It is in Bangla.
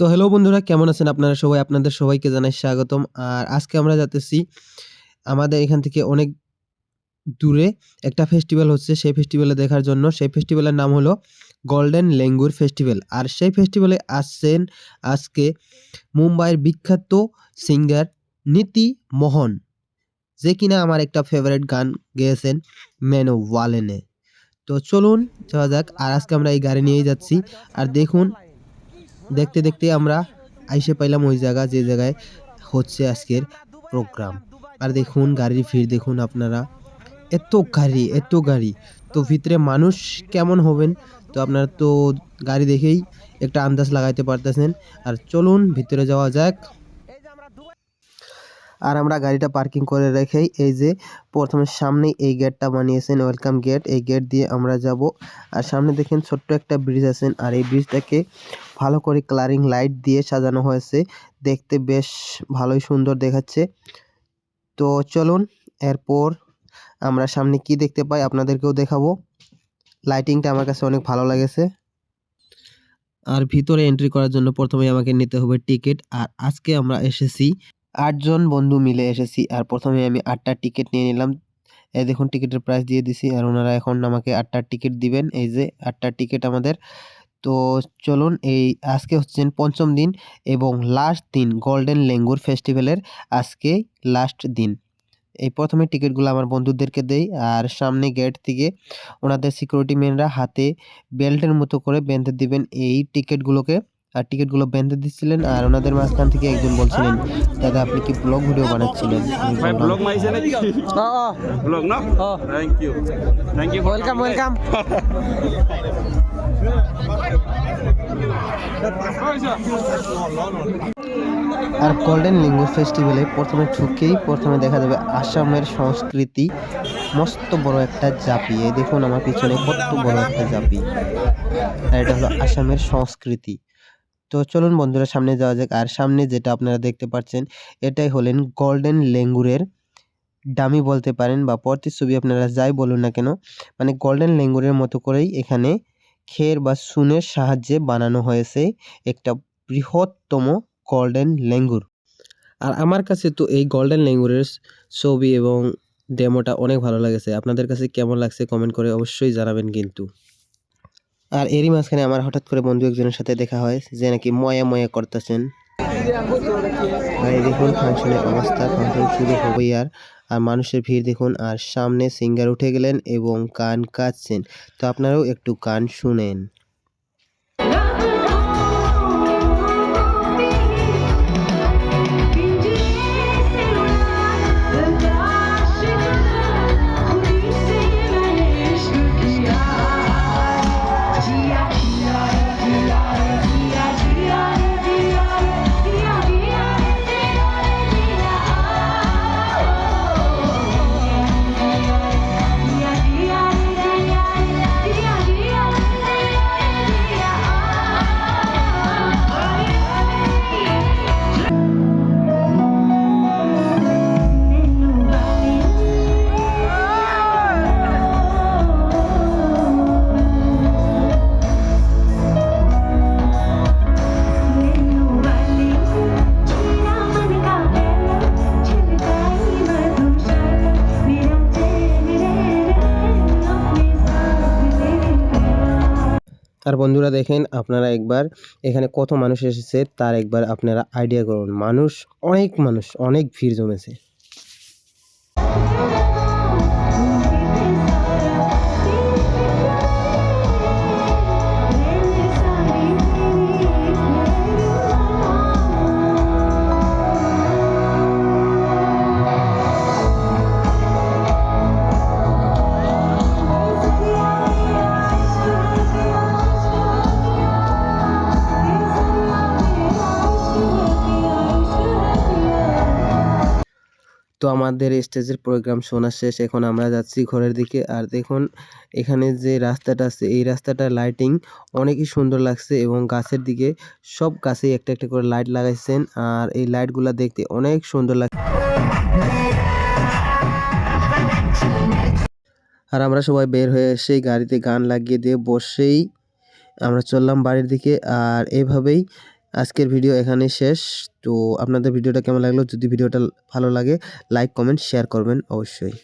তো হ্যালো বন্ধুরা, কেমন আছেন আপনারা সবাই? আপনাদের সবাইকে জানাই স্বাগতম। আর আজকে আমরা যাচ্তেছি আমাদের এখান থেকে অনেক দূরে একটা ফেস্টিভ্যাল হচ্ছে, সেই ফেস্টিভ্যালে দেখার জন্য। সেই ফেস্টিভ্যালের নাম হলো গোল্ডেন লেঙ্গুর ফেস্টিভ্যাল। আর সেই ফেস্টিভ্যালে আসছেন আজকে মুম্বাইয়ের বিখ্যাত সিঙ্গার নীতি মোহন, যে কিনা আমার একটা ফেভারিট গান গেয়েছেন মেনো ওয়ালেনে। তো চলুন যাওয়া যাক। আর আজকে আমরা এই গাড়ি নিয়েই যাচ্ছি। আর দেখুন, দেখতে দেখতে আমরা আইসে পাইলাম ওই জায়গা, যে জায়গায় হচ্ছে আজকের প্রোগ্রাম। আর দেখুন গাড়ির ভিড় দেখুন আপনারা, এত গাড়ি। তো ভিতরে মানুষ কেমন হবেন, তো আপনারা তো গাড়ি দেখেই একটা আন্দাজ লাগাইতে পারতেছেন। আর চলুন ভিতরে যাওয়া যাক। আর আমরা গাড়িটা পার্কিং করে রেখেই এই যে প্রথমে সামনেই এই গেটটা বানিয়েছেন, ওয়েলকাম গেট। এই গেট দিয়ে আমরা যাব। আর সামনে দেখেন ছোট্ট একটা ব্রিজ আছেন, আর এই ব্রিজটাকে ভালো করে কালারিং লাইট দিয়ে সাজানো হয়েছে, দেখতে বেশ ভালোই সুন্দর দেখাচ্ছে। তো চলুন, এরপর আমরা সামনে কি দেখতে পাই আপনাদেরকেও দেখাবো। লাইটিংটা আমার কাছে অনেক ভালো লেগেছে। আর ভিতরে এন্ট্রি করার জন্য প্রথমে আমাকে নিতে হবে টিকিট। আর আজকে আমরা এসেছি ৮ জন বন্ধু মিলে এসেছি। আর প্রথমে আমি ৮টা টিকিট নিয়ে নিলাম। এই দেখুন টিকিটের প্রাইস দিয়ে দিছি, আর ওনারা এখন আমাকে ৮টা টিকিট দিবেন। এই যে ৮টা টিকিট আমাদের। তো চলুন, এই আজকে হচ্ছেন ৫ম দিন এবং লাস্ট দিন গোল্ডেন লেঙ্গুর ফেস্টিভ্যালের, আজকে লাস্ট দিন। এই প্রথমে টিকিটগুলো আমার বন্ধুদেরকে দেই। আর সামনে গেট থেকে ওনাদের সিকিউরিটি ম্যানরা হাতে বেল্টের মতো করে বেঁধে দিবেন এই টিকিটগুলোকে। আর টিকিটগুলো বেঁধে দিচ্ছিলেন। আর ওনাদের মাঝখান থেকে একজন বলছিলেন, দাদা আপনি কি ব্লগ ভিডিও বানাচ্ছিলেন? আমি ভাই বললাম, ব্লগ মাইছে নাকি? ব্লগ না? Thank you welcome. আর গোল্ডেন লিঙ্গুর ফেস্টিভ্যালে প্রথমে দেখা যাবে আসামের সংস্কৃতি। মস্ত বড় একটা জাপি, এই দেখুন আমার পিছনে কত বড় একটা জাপি। আর এটা হলো আসামের সংস্কৃতি। তো চলুন বন্ধুরা সামনে যাওয়া যাক। আর সামনে যেটা আপনারা দেখতে পাচ্ছেন, এটাই হলেন গোল্ডেন লেঙ্গুরের ডামি বলতে পারেন, বা প্রতিচ্ছবি আপনারা যাই বলুন না কেন। মানে গোল্ডেন লেঙ্গুরের মতো করেই এখানে খের বা সুনের সাহায্যে বানানো হয়েছে একটা বৃহত্তম গোল্ডেন লেঙ্গুর। আর আমার কাছে তো এই গোল্ডেন লেঙ্গুরের ছবি এবং ডেমোটা অনেক ভালো লাগেছে। আপনাদের কাছে কেমন লাগছে কমেন্ট করে অবশ্যই জানাবেন কিন্তু। আর এরই মাঝখানে আমার হঠাৎ করে বন্ধু একজনের সাথে দেখা হয়, যে নাকি ময়া করতেছেন। আর এই দেখুন ফাংশনের অবস্থা, ফাংশন শুরু হবেই। আর আর মানুষের ভিড় দেখুন। আর সামনে সিঙ্গার উঠে গেলেন এবং গান কাঁদছেন। তো আপনারাও একটু গান শুনেন। আর বন্ধুরা দেখেন, আপনারা একবার এখানে কত মানুষ এসেছে তার একবার আপনারা আইডিয়া করুন। মানুষ অনেক ভিড় জমেছে। তো আমাদের স্টেজের প্রোগ্রাম শোনা শেষ, এখন আমরা যাচ্ছি ঘরের দিকে। আর দেখুন এখানে যে রাস্তাটা আছে, এই রাস্তাটার লাইটিং অনেকই সুন্দর লাগছে, এবং গাছের দিকে সব গাছে একটা একটা করে লাইট লাগাইছেন। আর এই লাইটগুলা দেখতে অনেক সুন্দর লাগছে। আর আমরা সবাই বের হয়ে সেই গাড়িতে গান লাগিয়ে দিয়ে বসেই আমরা চললাম বাড়ির দিকে। আর এভাবেই আজকের ভিডিও এখানেই শেষ। তো আপনাদের ভিডিওটা কেমন লাগলো? যদি ভিডিওটা ভালো লাগে লাইক, কমেন্ট, শেয়ার করবেন অবশ্যই।